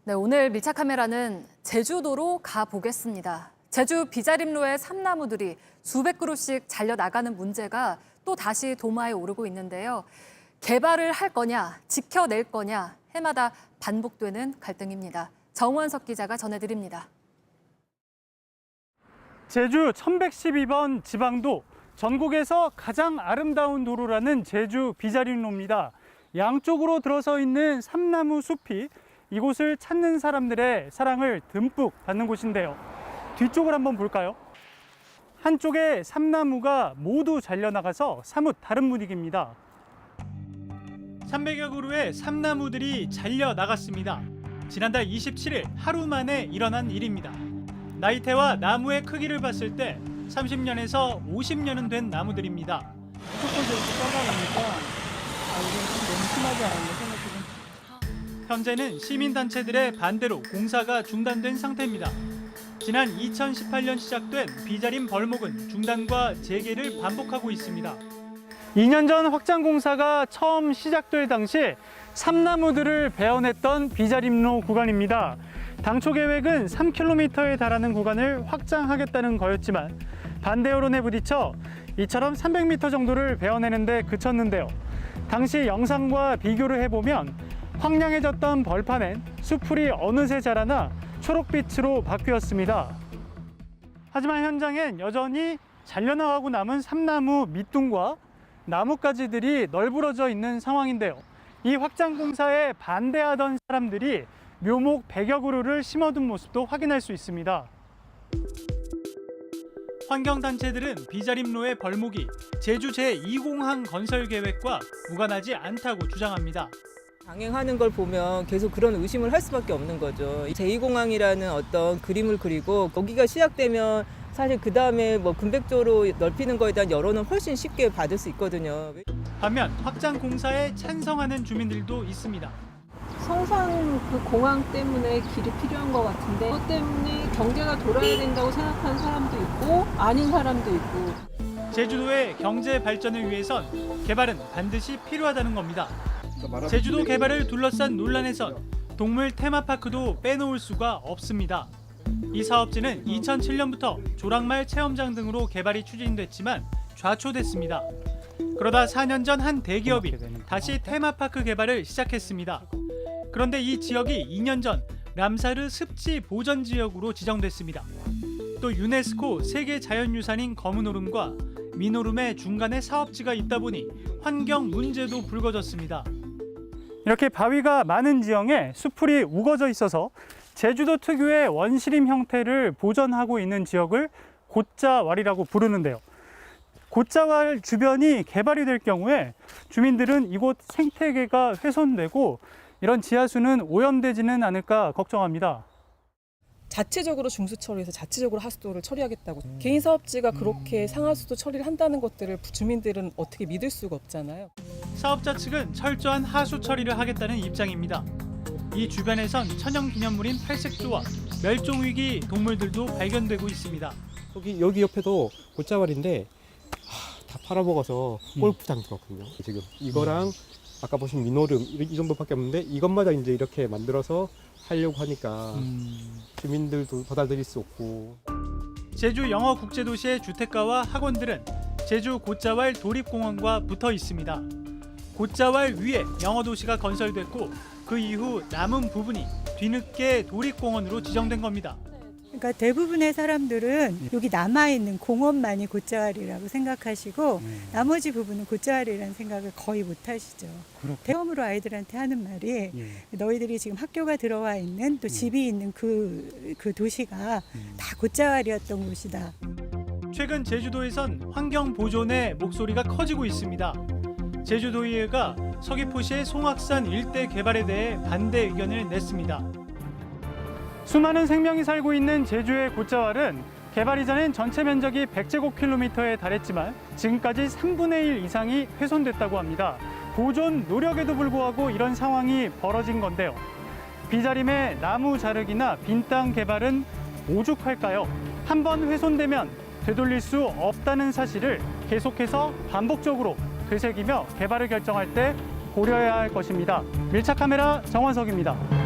네, 오늘 밀착 카메라는 제주도로 가보겠습니다. 제주 비자림로의 삼나무들이 수백 그루씩 잘려 나가는 문제가 또 다시 도마에 오르고 있는데요. 개발을 할 거냐, 지켜낼 거냐 해마다 반복되는 갈등입니다. 정원석 기자가 전해드립니다. 제주 1112번 지방도, 전국에서 가장 아름다운 도로라는 제주 비자림로입니다. 양쪽으로 들어서 있는 삼나무 숲이 이곳을 찾는 사람들의 사랑을 듬뿍 받는 곳인데요. 뒤쪽을 한번 볼까요? 한쪽에 삼나무가 모두 잘려나가서 사뭇 다른 분위기입니다. 300여 그루의 삼나무들이 잘려나갔습니다. 지난달 27일 하루 만에 일어난 일입니다. 나이테와 나무의 크기를 봤을 때 30년에서 50년은 된 나무들입니다. 무조건 저렇게 잘라가니까 이건 좀 너무 심하지 않았나 생각이 좀. 현재는 시민단체들의 반대로 공사가 중단된 상태입니다. 지난 2018년 시작된 비자림 벌목은 중단과 재개를 반복하고 있습니다. 2년 전 확장 공사가 처음 시작될 당시 삼나무들을 베어냈던 비자림로 구간입니다. 당초 계획은 3km에 달하는 구간을 확장하겠다는 거였지만 반대 여론에 부딪혀 이처럼 300m 정도를 베어내는 데 그쳤는데요. 당시 영상과 비교를 해보면 황량해졌던 벌판엔 수풀이 어느새 자라나 초록빛으로 바뀌었습니다. 하지만 현장엔 여전히 잘려나가고 남은 삼나무 밑둥과 나뭇가지들이 널브러져 있는 상황인데요. 이 확장 공사에 반대하던 사람들이 묘목 100여 그루를 심어둔 모습도 확인할 수 있습니다. 환경단체들은 비자림로의 벌목이 제주 제2공항 건설 계획과 무관하지 않다고 주장합니다. 강행하는 걸 보면 계속 그런 의심을 할 수밖에 없는 거죠. 제2공항이라는 어떤 그림을 그리고 거기가 시작되면 사실 그 다음에 뭐 군백조로 넓히는 거에 대한 여론은 훨씬 쉽게 받을 수 있거든요. 반면 확장 공사에 찬성하는 주민들도 있습니다. 성산 그 공항 때문에 길이 필요한 것 같은데 그것 때문에 경제가 돌아야 된다고 생각하는 사람도 있고 아닌 사람도 있고. 제주도의 경제 발전을 위해선 개발은 반드시 필요하다는 겁니다. 제주도 개발을 둘러싼 논란에선 동물 테마파크도 빼놓을 수가 없습니다. 이 사업지는 2007년부터 조랑말 체험장 등으로 개발이 추진됐지만 좌초됐습니다. 그러다 4년 전 한 대기업이 다시 테마파크 개발을 시작했습니다. 그런데 이 지역이 2년 전 람사르 습지 보전 지역으로 지정됐습니다. 또 유네스코 세계 자연유산인 검은오름과 민오름의 중간에 사업지가 있다 보니 환경 문제도 불거졌습니다. 이렇게 바위가 많은 지형에 수풀이 우거져 있어서 제주도 특유의 원시림 형태를 보존하고 있는 지역을 곶자왈이라고 부르는데요. 곶자왈 주변이 개발이 될 경우에 주민들은 이곳 생태계가 훼손되고 이런 지하수는 오염되지는 않을까 걱정합니다. 자체적으로 중수 처리해서 자체적으로 하수도를 처리하겠다고 개인 사업지가 그렇게 상하수도 처리를 한다는 것들을 주민들은 어떻게 믿을 수가 없잖아요. 사업자 측은 철저한 하수 처리를 하겠다는 입장입니다. 이 주변에선 천연기념물인 팔색조와 멸종위기 동물들도 발견되고 있습니다. 여기 옆에도 곶자왈인데 다 팔아먹어서 골프장 들었거든요. 지금 이거랑 아까 보신 민오름 이 정도밖에 없는데 이것마다 이제 이렇게 만들어서 하려고 하니까 주민들도 받아들일 수 없고. 제주 영어국제도시의 주택가와 학원들은 제주 곶자왈 도립공원과 붙어 있습니다. 곶자왈 위에 영어도시가 건설됐고 그 이후 남은 부분이 뒤늦게 도립공원으로 지정된 겁니다. 그러니까 대부분의 사람들은 여기 남아있는 공원만이 곶자왈이라고 생각하시고 나머지 부분은 곶자왈이라는 생각을 거의 못 하시죠. 처음으로 아이들한테 하는 말이 너희들이 지금 학교가 들어와 있는 또 집이 있는 그 도시가 다 곶자왈이었던 곳이다. 최근 제주도에선 환경 보존의 목소리가 커지고 있습니다. 제주도의회가 서귀포시의 송악산 일대 개발에 대해 반대 의견을 냈습니다. 수많은 생명이 살고 있는 제주의 곶자왈은 개발 이전엔 전체 면적이 100제곱킬로미터에 달했지만 지금까지 3분의 1 이상이 훼손됐다고 합니다. 보존 노력에도 불구하고 이런 상황이 벌어진 건데요. 비자림의 나무 자르기나 빈 땅 개발은 오죽할까요? 한번 훼손되면 되돌릴 수 없다는 사실을 계속해서 반복적으로 되새기며 개발을 결정할 때 고려해야 할 것입니다. 밀착 카메라 정원석입니다.